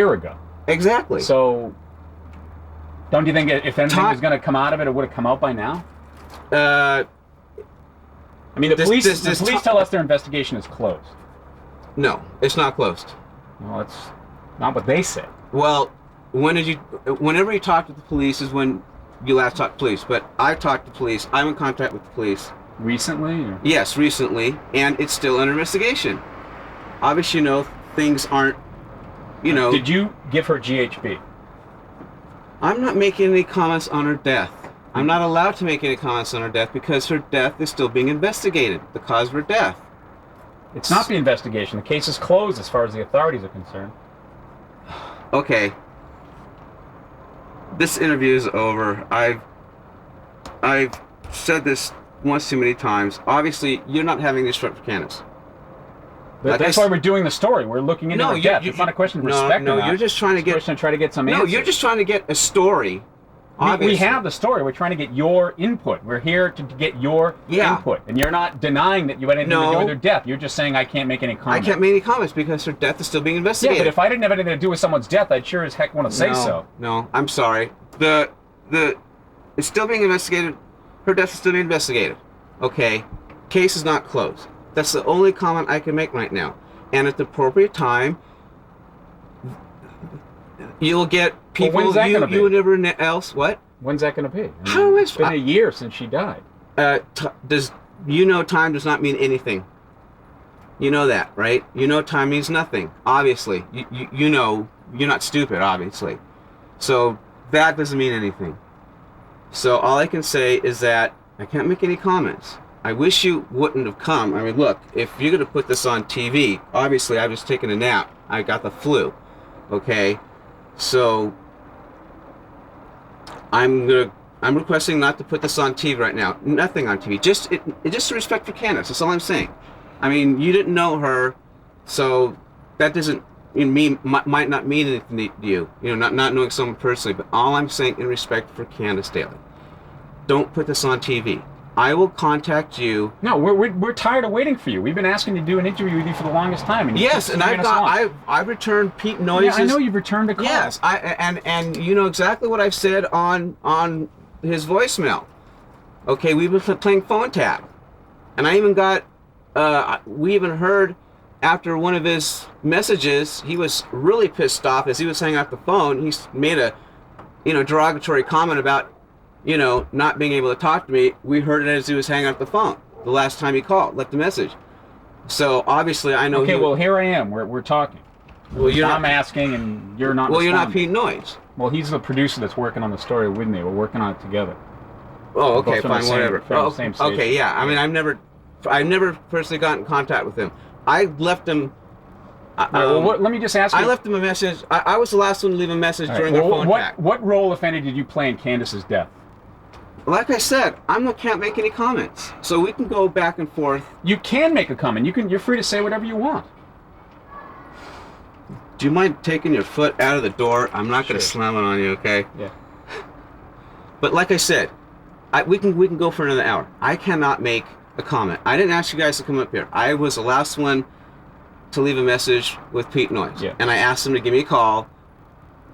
year ago. Exactly. So, don't you think if anything was going to come out of it, it would have come out by now? I mean, the police tell us their investigation is closed. No, it's not closed. Well, it's not what they say. Well, whenever you talk to the police is when you last talked to police. But I've talked to police. I'm in contact with the police. Recently? Or? Yes, recently, and it's still under investigation. Obviously, things aren't, Did you give her GHB? I'm not making any comments on her death. I'm not allowed to make any comments on her death because her death is still being investigated, the cause of her death. It's not the investigation. The case is closed as far as the authorities are concerned. Okay. This interview is over. I've said this once too many times. Obviously, you're not having respect for Candice. That's why we're doing the story. We're looking into her death. It's not a question of respect. No, you're just trying to get. It's a question to try to get some answers. No, you're just trying to get a story. We have the story. We're trying to get your input. We're here to get your input. And you're not denying that you had anything to do with her death. You're just saying I can't make any comments. I can't make any comments because her death is still being investigated. Yeah, but if I didn't have anything to do with someone's death, I'd sure as heck want to say so. No, I'm sorry. It's still being investigated. Her death is still being investigated. Okay, case is not closed. That's the only comment I can make right now. And at the appropriate time, you'll get people. Well, when's that going to be? You and everyone else. What? When's that going to be? It's been a year since she died. Time does not mean anything. You know that, right? You know time means nothing. Obviously, you know you're not stupid. Obviously, so that doesn't mean anything. So all I can say is that I can't make any comments. I wish you wouldn't have come. I mean, look, if you're going to put this on TV, obviously I was taking a nap. I got the flu. Okay? So I'm requesting not to put this on TV right now. Nothing on TV. Just respect for Candice. That's all I'm saying. I mean, you didn't know her, so that doesn't might not mean anything to you. Not knowing someone personally, but all I'm saying in respect for Candice Daly. Don't put this on TV. I will contact you. No, we're tired of waiting for you. We've been asking to do an interview with you for the longest time. And yes, and I've returned Pete Noise's. Yeah, I know you've returned a call. Yes, and you know exactly what I've said on his voicemail. Okay, we've been playing phone tag, and I even got. We even heard after one of his messages, he was really pissed off as he was hanging up the phone. He made a, derogatory comment about. Not being able to talk to me. We heard it as he was hanging up the phone the last time he called, left a message. So obviously I know. Okay, well here I am. We're talking. Well, I'm asking and you're not. Well, responding. you're not Pete Noise. Well, he's the producer that's working on the story with me. We're working on it together. Oh, okay, fine, whatever. Okay, yeah. I mean, I've never personally got in contact with him. I left him. Let me just ask you. I left him a message. I was the last one to leave a message during our phone tag. What role, if any, did you play in Candice's death? Like I said, can't make any comments, so we can go back and forth. You can make a comment. You're free to say whatever you want. Do you mind taking your foot out of the door? I'm not going to slam it on you, okay? Yeah. But like I said, we can go for another hour. I cannot make a comment. I didn't ask you guys to come up here. I was the last one to leave a message with Pete Noise, and I asked him to give me a call.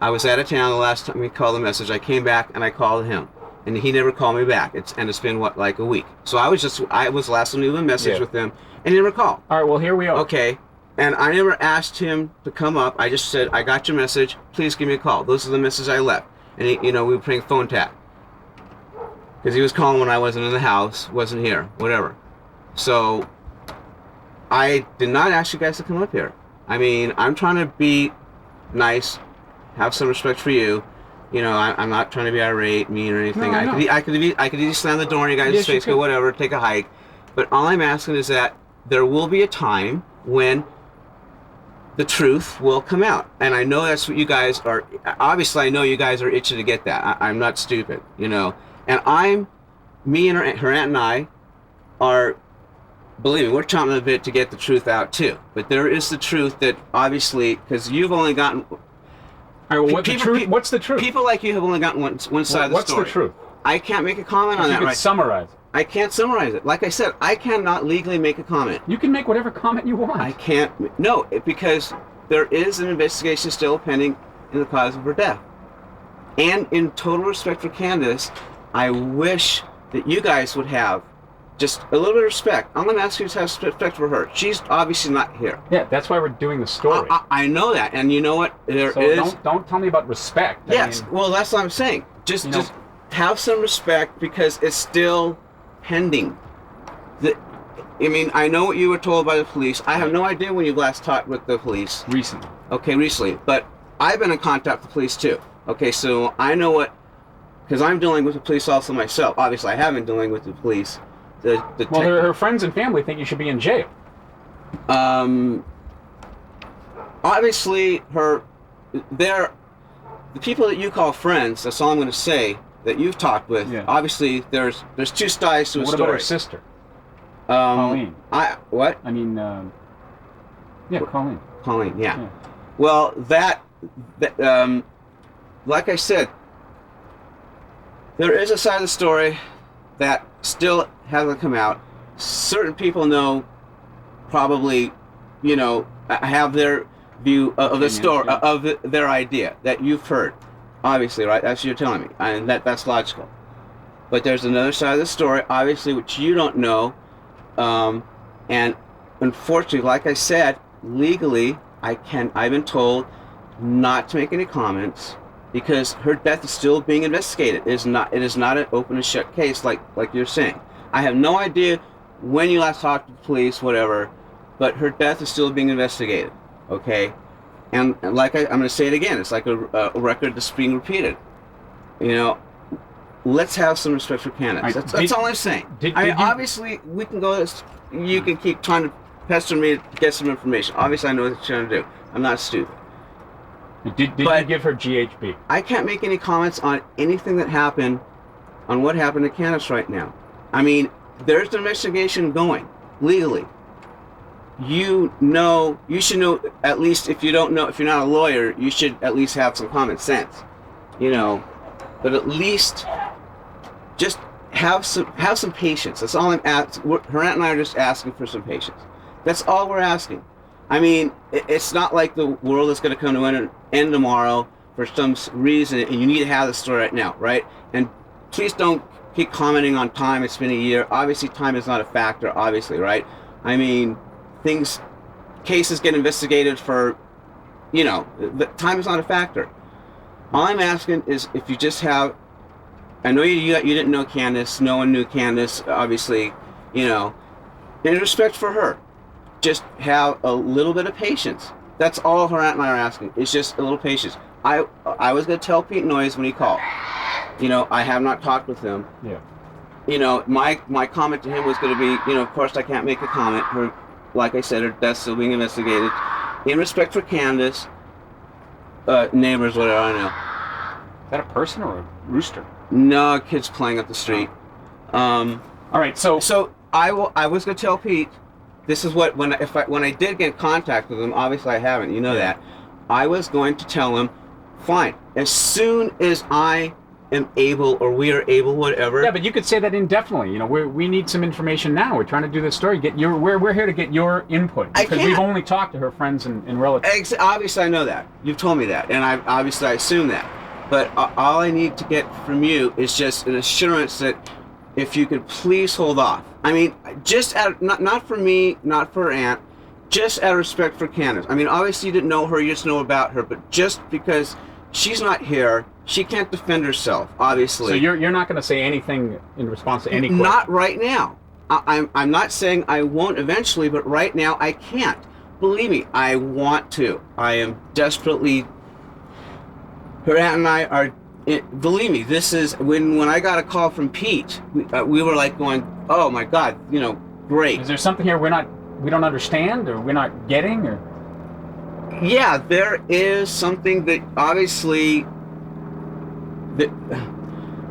I was out of town the last time he called the message. I came back and I called him. And he never called me back. It's been like a week. So I was the last one to leave a message with him, and he never called. All right, well here we are. Okay, and I never asked him to come up. I just said, I got your message. Please give me a call. Those are the messages I left. And we were playing phone tag because he was calling when I wasn't in the house, wasn't here, whatever. So I did not ask you guys to come up here. I mean, I'm trying to be nice, have some respect for you. I'm not trying to be irate, mean, or anything. No, I could either slam the door in your guys' face, go whatever, take a hike. But all I'm asking is that there will be a time when the truth will come out. And I know that's what you guys are. Obviously, I know you guys are itching to get that. I'm not stupid, And me and her aunt and I are, believe me, we're chomping a bit to get the truth out too. But there is the truth that obviously, because you've only gotten. All right, well, what's the truth? People like you have only gotten one side of the story. What's the truth? I can't make a comment on that. You can summarize it. I can't summarize it. Like I said, I cannot legally make a comment. You can make whatever comment you want. I can't. No, because there is an investigation still pending in the cause of her death. And in total respect for Candice, I wish that you guys would have just a little bit of respect. I'm going to ask you to have respect for her. She's obviously not here. Yeah, that's why we're doing the story. I know that, and you know what? Don't tell me about respect. Yes, well, that's what I'm saying. Just have some respect because it's still pending. I know what you were told by the police. I have no idea when you last talked with the police. Recently. Okay, recently. But I've been in contact with the police too. Okay, so I know what, because I'm dealing with the police also myself. Obviously, I have been dealing with the police. Her friends and family think you should be in jail. Obviously, the people that you call friends, that's all I'm going to say, that you've talked with, obviously there's two sides to a story. What about her sister? Colleen. What? I mean, Colleen. Colleen, yeah. Well, that like I said, there is a side of the story that still hasn't come out. Certain people know, probably, have their view of the story, of their idea that you've heard. Obviously, right? That's what you're telling me, and that's logical. But there's another side of the story, obviously, which you don't know. And unfortunately, like I said, legally, I've been told not to make any comments because her death is still being investigated. It is not an open and shut case like you're saying. I have no idea when you last talked to the police, whatever, but her death is still being investigated. Okay, and like I'm going to say it again. It's like a record that's being repeated. Let's have some respect for Candice. That's all I'm saying. Obviously, we can go. You can keep trying to pester me to get some information. Obviously, I know what you're trying to do. I'm not stupid. Did you give her GHB? I can't make any comments on anything that happened, on what happened to Candice right now. I mean, there's an investigation going legally. You should know, at least if you don't know, if you're not a lawyer, you should at least have some common sense. But at least just have some patience. That's all I'm asking. Her aunt and I are just asking for some patience. That's all we're asking. I mean, it's not like the world is going to come to an end tomorrow for some reason, and you need to have the story right now, right? And please don't keep commenting on time. It's been a year. Obviously, time is not a factor, obviously, right? I mean, cases get investigated for, time is not a factor. All I'm asking is if you just have, I know you didn't know Candice, no one knew Candice, obviously, in respect for her, just have a little bit of patience. That's all her aunt and I are asking. It's just a little patience. I was going to tell Pete Noyes when he called. I have not talked with him. Yeah. My comment to him was going to be, of course I can't make a comment. Like I said, her death's still being investigated. In respect for Candice, neighbors, whatever, I know. Is that a person or a rooster? No, a kid's playing up the street. All right, so I was going to tell Pete, this is what, when I did get in contact with him, obviously I haven't, that, I was going to tell him, fine, as soon as I am able, or we are able, whatever. Yeah, but you could say that indefinitely. We need some information now. We're trying to do this story. We're here to get your input because we've only talked to her friends and relatives. Obviously, I know that. You've told me that, and I assume that. But all I need to get from you is just an assurance that if you could please hold off. I mean, just not for me, not for her aunt, just out of respect for Candice. I mean, obviously you didn't know her, you just know about her, but just because she's not here, she can't defend herself, obviously. So you're not going to say anything in response to any question? Not right now. I'm not saying I won't eventually, but right now I can't. Believe me, I want to. I am desperately. Her aunt and I are. Believe me, this is when I got a call from Pete. We were like going, oh my God, great. Is there something here we don't understand, or we're not getting, or? Yeah, there is something that obviously.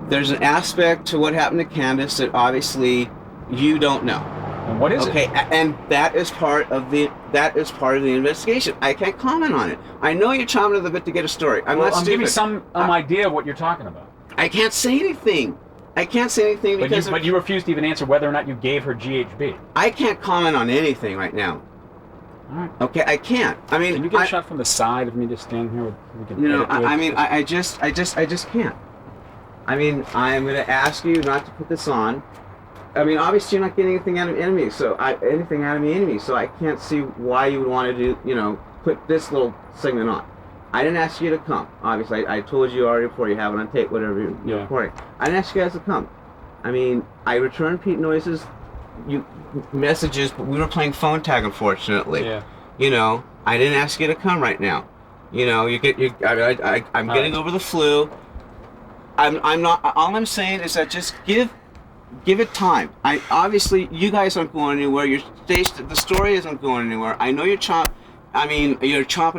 There's an aspect to what happened to Candice that obviously you don't know. And what is it? Okay, and that is part of the investigation. I can't comment on it. I know you're chomping at the bit to get a story. I'm not stupid. Give me some idea of what you're talking about. I can't say anything. Because you refuse to even answer whether or not you gave her GHB. I can't comment on anything right now. All right. Okay, I can't. I mean, can you get a shot from the side of me just standing here? I just can't. I mean, I'm going to ask you not to put this on. I mean, obviously you're not getting anything out of me anyway, so I can't see why you would want to do, put this little segment on. I didn't ask you to come. Obviously, I told you already before. You have it on tape, whatever you're recording. I didn't ask you guys to come. I mean, I returned Pete Noise's messages, but we were playing phone tag, unfortunately. Yeah. I didn't ask you to come right now. I'm getting over the flu. I'm not. All I'm saying is that just give it time. Obviously you guys aren't going anywhere. The story isn't going anywhere. I know you're chomping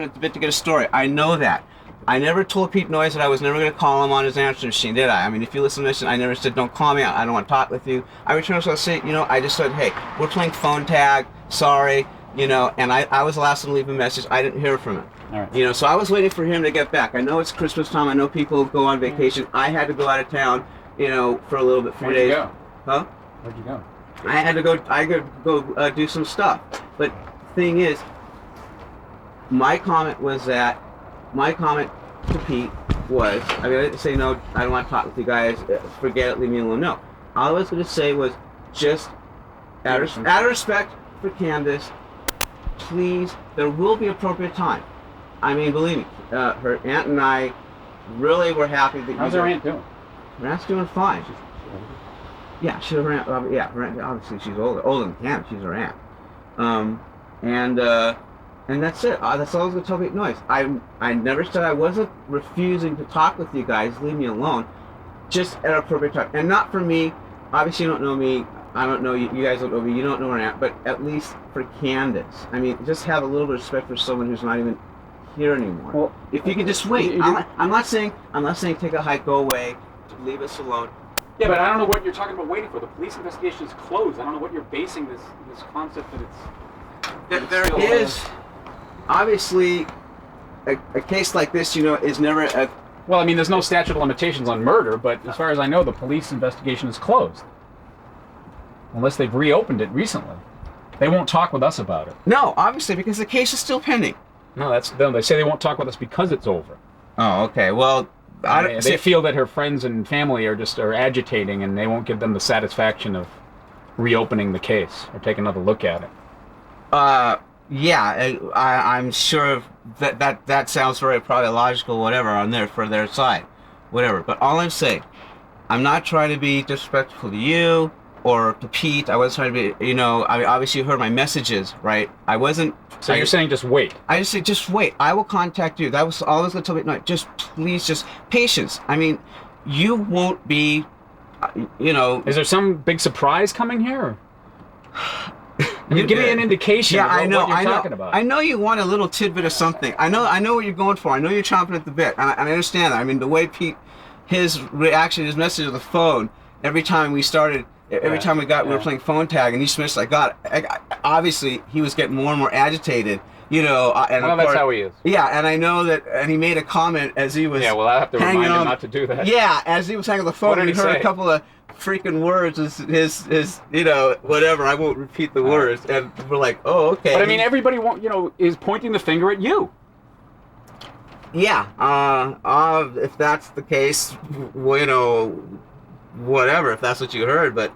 at the bit to get a story. I know that. I never told Pete Noyes that I was never going to call him on his answering machine, did I? I mean, if you listen to this, I never said, don't call me. I don't want to talk with you. I returned, so I say, I just said, hey, we're playing phone tag. Sorry, and I was the last one to leave a message. I didn't hear from him. All right. So I was waiting for him to get back. I know it's Christmas time. I know people go on vacation. I had to go out of town, for a little bit, 4 days. Where'd you go? Huh? Where'd you go? I could go do some stuff. But the thing is, my comment to Pete was, I didn't say, no, I don't want to talk with you guys, forget it, leave me alone. No. All I was going to say was, just out of respect for Candice, please, there will be appropriate time. I mean, believe me, her aunt and I really were happy that How's her aunt doing? Her aunt's doing fine. Yeah, her aunt, obviously she's older than Candice, she's her aunt. And that's it. That's all I was going to tell Pete Noyes. I never said I wasn't refusing to talk with you guys. Leave me alone. Just at an appropriate time. And not for me. Obviously, you don't know me. I don't know you. You guys don't know me. You don't know where I'm at. But at least for Candice. I mean, just have a little bit of respect for someone who's not even here anymore. Well, if you can just wait. I'm not saying take a hike, go away, leave us alone. Yeah, but I don't know what you're talking about waiting for. The police investigation is closed. I don't know what you're basing this concept that it's... There is... Obviously, a case like this, is never a... Well, I mean, there's no statute of limitations on murder, but as far as I know, the police investigation is closed. Unless they've reopened it recently. They won't talk with us about it. No, obviously, because the case is still pending. No, they say they won't talk with us because it's over. Oh, okay. Well, they feel that her friends and family are agitating, and they won't give them the satisfaction of reopening the case or take another look at it. Yeah, I'm sure that sounds very probably logical, whatever, for their side, whatever. But all I'm saying, I'm not trying to be disrespectful to you or to Pete. I wasn't trying to be, I mean, obviously you heard my messages, right? I wasn't. So you're saying just wait? I just say just wait. I will contact you. That was all I was going to tell you. No, just please, just patience. I mean, you won't be, Is there some big surprise coming here? I mean, give me an indication of what you're talking about. I know you want a little tidbit of something. I know what you're going for. I know you're chomping at the bit. And I understand that. I mean, the way Pete, his reaction, his message on the phone, every time we were playing phone tag, and each message I got, obviously, he was getting more and more agitated. And well, that's how he is. Yeah, and I know that, and he made a comment as he was. Yeah, well, I have to remind him not to do that. Yeah, as he was hanging on the phone, and he heard a couple of freaking words, his whatever. I won't repeat the words, and we're like, oh, okay. But I mean, everybody is pointing the finger at you. Yeah. If that's the case, whatever. If that's what you heard, but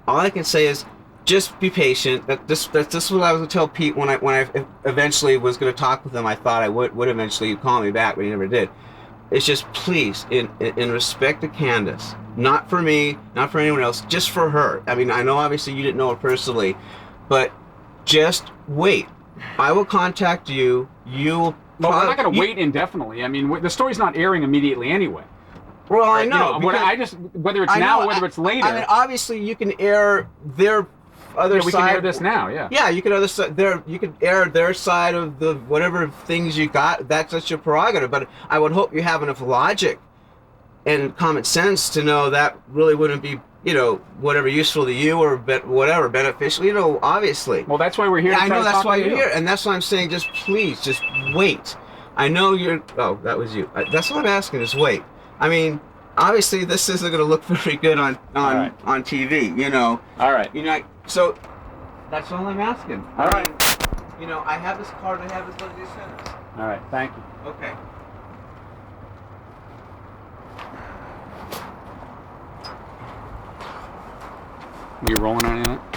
all I can say is, just be patient. This is what I was going to tell Pete when I eventually was going to talk with him. I thought I would eventually call me back, but he never did. It's just, please, in respect to Candice, not for me, not for anyone else, just for her. I mean, I know obviously you didn't know her personally, but just wait. I will contact you. Well, we're not going to wait indefinitely. I mean, the story's not airing immediately anyway. Well, I know. Whether it's now or whether it's later. I mean, obviously you can air their other side. We can air this now, yeah. Yeah, you can air their side of the whatever things you got. That's your prerogative. But I would hope you have enough logic and common sense to know that really wouldn't be, whatever useful to you or whatever beneficial. Obviously. Well, that's why we're here. I know that's why you're here, and that's why I'm saying, just please, just wait. I know you're. Oh, that was you. That's what I'm asking. Is wait. I mean, obviously, this isn't going to look very good on TV. All right. So that's all I'm asking. All right. You know, I have this card. I have this what you sent us. All right. Thank you. Okay. Are you rolling on it?